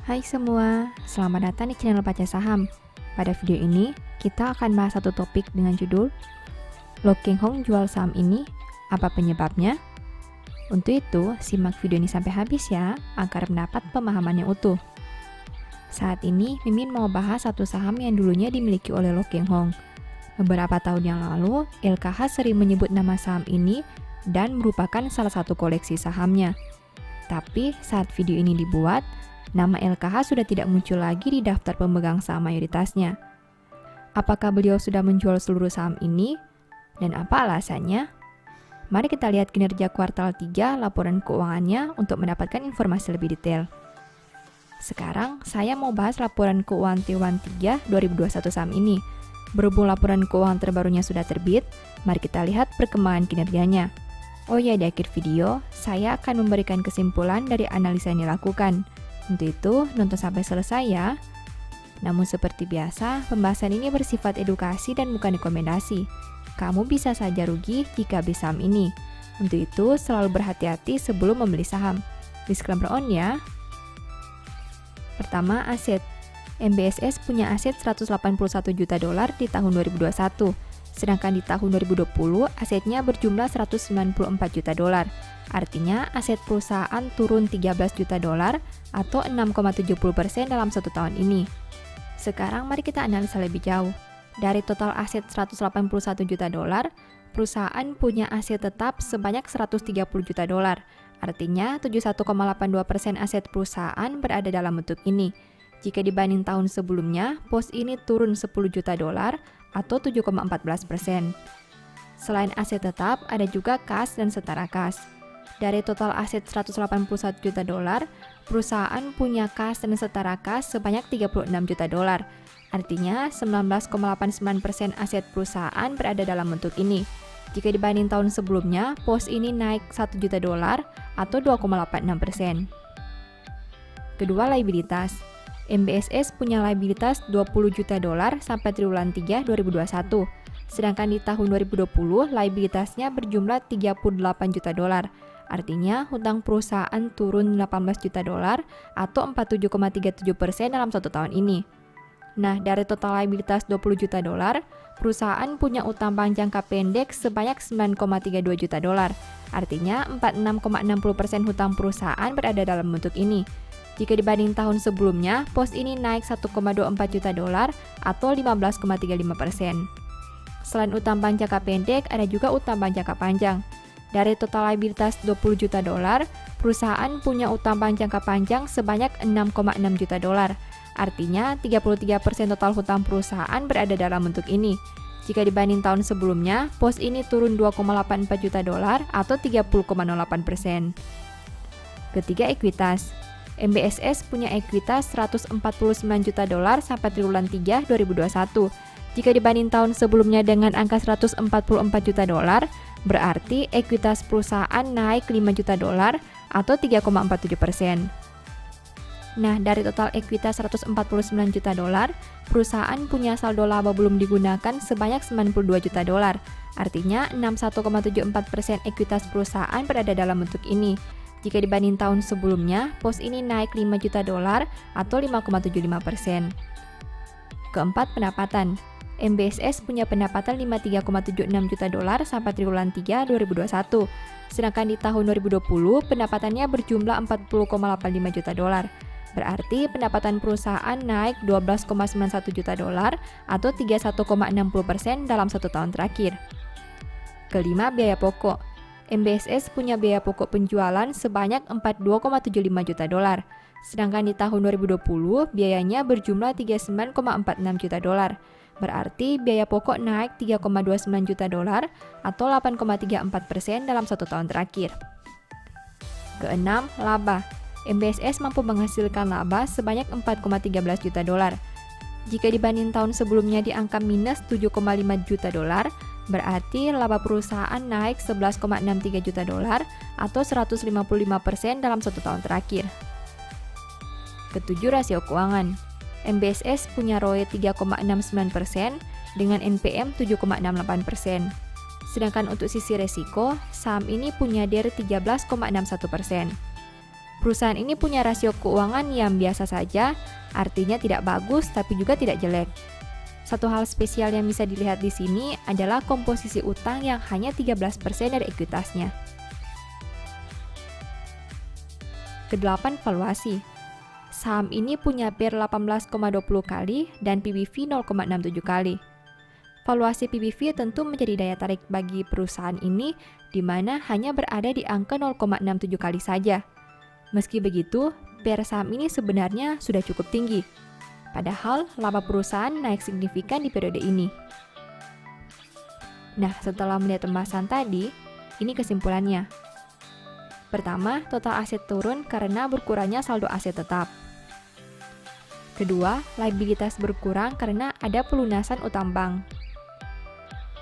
Hai semua, selamat datang di channel Baca Saham. Pada video ini, kita akan bahas satu topik dengan judul Lo Keng Hong jual saham ini, apa penyebabnya? Untuk itu, simak video ini sampai habis ya, agar mendapat pemahaman yang utuh. Saat ini, Mimin mau bahas satu saham yang dulunya dimiliki oleh Lo Keng Hong. Beberapa tahun yang lalu, LKH sering menyebut nama saham ini dan merupakan salah satu koleksi sahamnya. Tapi, saat video ini dibuat, nama LKH sudah tidak muncul lagi di daftar pemegang saham mayoritasnya. Apakah beliau sudah menjual seluruh saham ini? Dan apa alasannya? Mari kita lihat kinerja kuartal 3 laporan keuangannya untuk mendapatkan informasi lebih detail. Sekarang, saya mau bahas laporan keuangan T1 3 2021 saham ini. Berhubung laporan keuangan terbarunya sudah terbit, mari kita lihat perkembangan kinerjanya. Oh ya, di akhir video, saya akan memberikan kesimpulan dari analisa yang dilakukan. Untuk itu, nonton sampai selesai ya. Namun seperti biasa, pembahasan ini bersifat edukasi dan bukan rekomendasi. Kamu bisa saja rugi jika beli saham ini. Untuk itu, selalu berhati-hati sebelum membeli saham. Disclaimer on ya. Pertama, aset. MBSS punya aset 181 juta dolar di tahun 2021. Sedangkan di tahun 2020, asetnya berjumlah 194 juta dolar. Artinya, aset perusahaan turun 13 juta dolar atau 6,70% dalam satu tahun ini. Sekarang mari kita analisa lebih jauh. Dari total aset 181 juta dolar, perusahaan punya aset tetap sebanyak 130 juta dolar. Artinya, 71,82% aset perusahaan berada dalam bentuk ini. Jika dibanding tahun sebelumnya, pos ini turun 10 juta dolar atau 7,14%. Selain aset tetap, ada juga kas dan setara kas. Dari total aset 181 juta dolar, perusahaan punya kas dan setara kas sebanyak 36 juta dolar. Artinya, 19,89% aset perusahaan berada dalam bentuk ini. Jika dibanding tahun sebelumnya, pos ini naik 1 juta dolar atau 2,86%. Kedua, liabilitas. MBSS punya liabilitas 20 juta dolar sampai triwulan 3 2021. Sedangkan di tahun 2020, liabilitasnya berjumlah 38 juta dolar. Artinya, hutang perusahaan turun 18 juta dolar atau 47,37% dalam satu tahun ini. Nah, dari total liabilitas 20 juta dolar, perusahaan punya utang bank jangka pendek sebanyak 9,32 juta dolar. Artinya, 46,60% hutang perusahaan berada dalam bentuk ini. Jika dibanding tahun sebelumnya, pos ini naik 1,24 juta dolar atau 15,35%. Selain utang bank jangka pendek, ada juga utang bank jangka panjang. Dari total liabilitas 20 juta dolar, perusahaan punya utang bank jangka panjang sebanyak 6,6 juta dolar. Artinya, 33% total hutang perusahaan berada dalam bentuk ini. Jika dibanding tahun sebelumnya, pos ini turun 2,84 juta dolar atau 30,08%. Ketiga, ekuitas. MBSS punya ekuitas 149 juta dolar sampai triwulan 3 2021. Jika dibanding tahun sebelumnya dengan angka 144 juta dolar, berarti ekuitas perusahaan naik 5 juta dolar atau 3,47%. Nah, dari total ekuitas 149 juta dolar, perusahaan punya saldo laba belum digunakan sebanyak 92 juta dolar. Artinya, 61,74% ekuitas perusahaan berada dalam bentuk ini. Jika dibanding tahun sebelumnya, pos ini naik 5 juta dolar atau 5,75%. Keempat, pendapatan. MBSS punya pendapatan 53,76 juta dolar sampai triwulan 3 2021. Sedangkan di tahun 2020, pendapatannya berjumlah 40,85 juta dolar. Berarti pendapatan perusahaan naik 12,91 juta dolar atau 31,60% dalam satu tahun terakhir. Kelima, biaya pokok. MBSS punya biaya pokok penjualan sebanyak 42,75 juta dolar. Sedangkan di tahun 2020, biayanya berjumlah 39,46 juta dolar. Berarti biaya pokok naik 3,29 juta dolar atau 8,34% dalam satu tahun terakhir. Keenam, laba. MBSS mampu menghasilkan laba sebanyak 4,13 juta dolar. Jika dibanding tahun sebelumnya di angka minus 7,5 juta dolar, berarti laba perusahaan naik 11,63 juta dolar atau 155% dalam satu tahun terakhir. Ketujuh, rasio keuangan. MBSS punya ROE 3,69% dengan NPM 7,68%. Sedangkan untuk sisi resiko, saham ini punya DER 13,61%. Perusahaan ini punya rasio keuangan yang biasa saja, artinya tidak bagus tapi juga tidak jelek. Satu hal spesial yang bisa dilihat di sini adalah komposisi utang yang hanya 13% dari ekuitasnya. Kedelapan, valuasi. Saham ini punya PER 18,20 kali dan PBV 0,67 kali. Valuasi PBV tentu menjadi daya tarik bagi perusahaan ini, di mana hanya berada di angka 0,67 kali saja. Meski begitu, PER saham ini sebenarnya sudah cukup tinggi. Padahal, laba perusahaan naik signifikan di periode ini. Nah, setelah melihat pembahasan tadi, ini kesimpulannya. Pertama, total aset turun karena berkurangnya saldo aset tetap. Kedua, liabilitas berkurang karena ada pelunasan utang bank.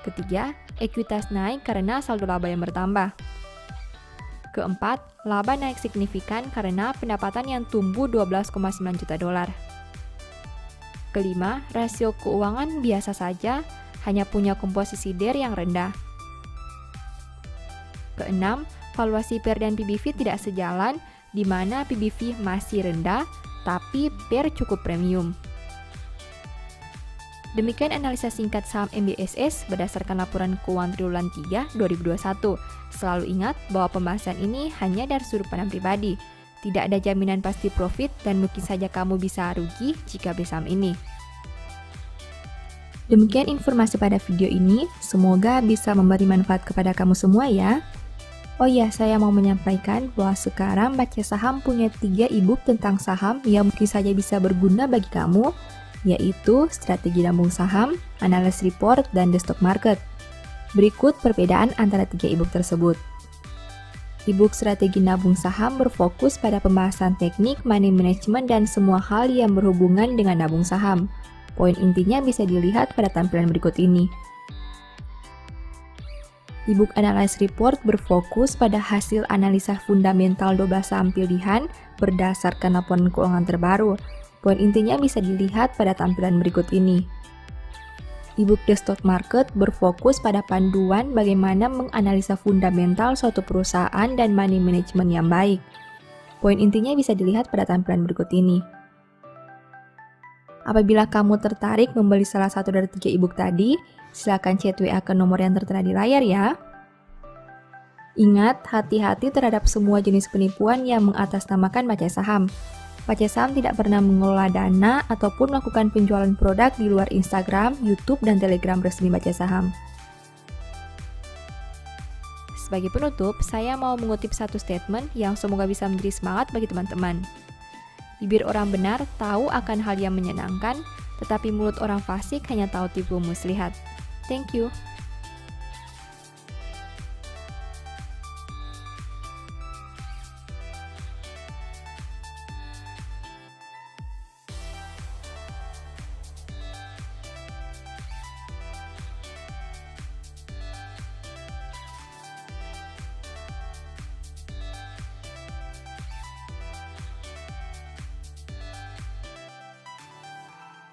Ketiga, ekuitas naik karena saldo laba yang bertambah. Keempat, laba naik signifikan karena pendapatan yang tumbuh 12,9 juta dolar. Kelima, rasio keuangan biasa saja, hanya punya komposisi DER yang rendah. Keenam, valuasi PER dan PBV tidak sejalan, di mana PBV masih rendah, tapi PER cukup premium. Demikian analisa singkat saham MBSS berdasarkan laporan keuangan triwulan 3 2021. Selalu ingat bahwa pembahasan ini hanya dari sudut pandang pribadi. Tidak ada jaminan pasti profit dan mungkin saja kamu bisa rugi jika beli saham ini. Demikian informasi pada video ini, semoga bisa memberi manfaat kepada kamu semua ya. Oh iya, saya mau menyampaikan bahwa sekarang Baca Saham punya 3 e-book tentang saham yang mungkin saja bisa berguna bagi kamu, yaitu Strategi Nabung Saham, Analysis Report, dan The Stock Market. Berikut perbedaan antara 3 e-book tersebut. E-book Strategi Nabung Saham berfokus pada pembahasan teknik, money management, dan semua hal yang berhubungan dengan nabung saham. Poin intinya bisa dilihat pada tampilan berikut ini. E-book Analysis Report berfokus pada hasil analisa fundamental 12 saham pilihan berdasarkan laporan keuangan terbaru. Poin intinya bisa dilihat pada tampilan berikut ini. E-book The Stock Market berfokus pada panduan bagaimana menganalisa fundamental suatu perusahaan dan money management yang baik. Poin intinya bisa dilihat pada tampilan berikut ini. Apabila kamu tertarik membeli salah satu dari 3 e-book tadi, silakan chat WA ke nomor yang tertera di layar ya. Ingat, hati-hati terhadap semua jenis penipuan yang mengatasnamakan Baca Saham. Baca Saham tidak pernah mengelola dana ataupun melakukan penjualan produk di luar Instagram, YouTube, dan Telegram resmi Baca Saham. Sebagai penutup, saya mau mengutip satu statement yang semoga bisa menjadi semangat bagi teman-teman. Bibir orang benar tahu akan hal yang menyenangkan, tetapi mulut orang fasik hanya tahu tipu muslihat. Thank you.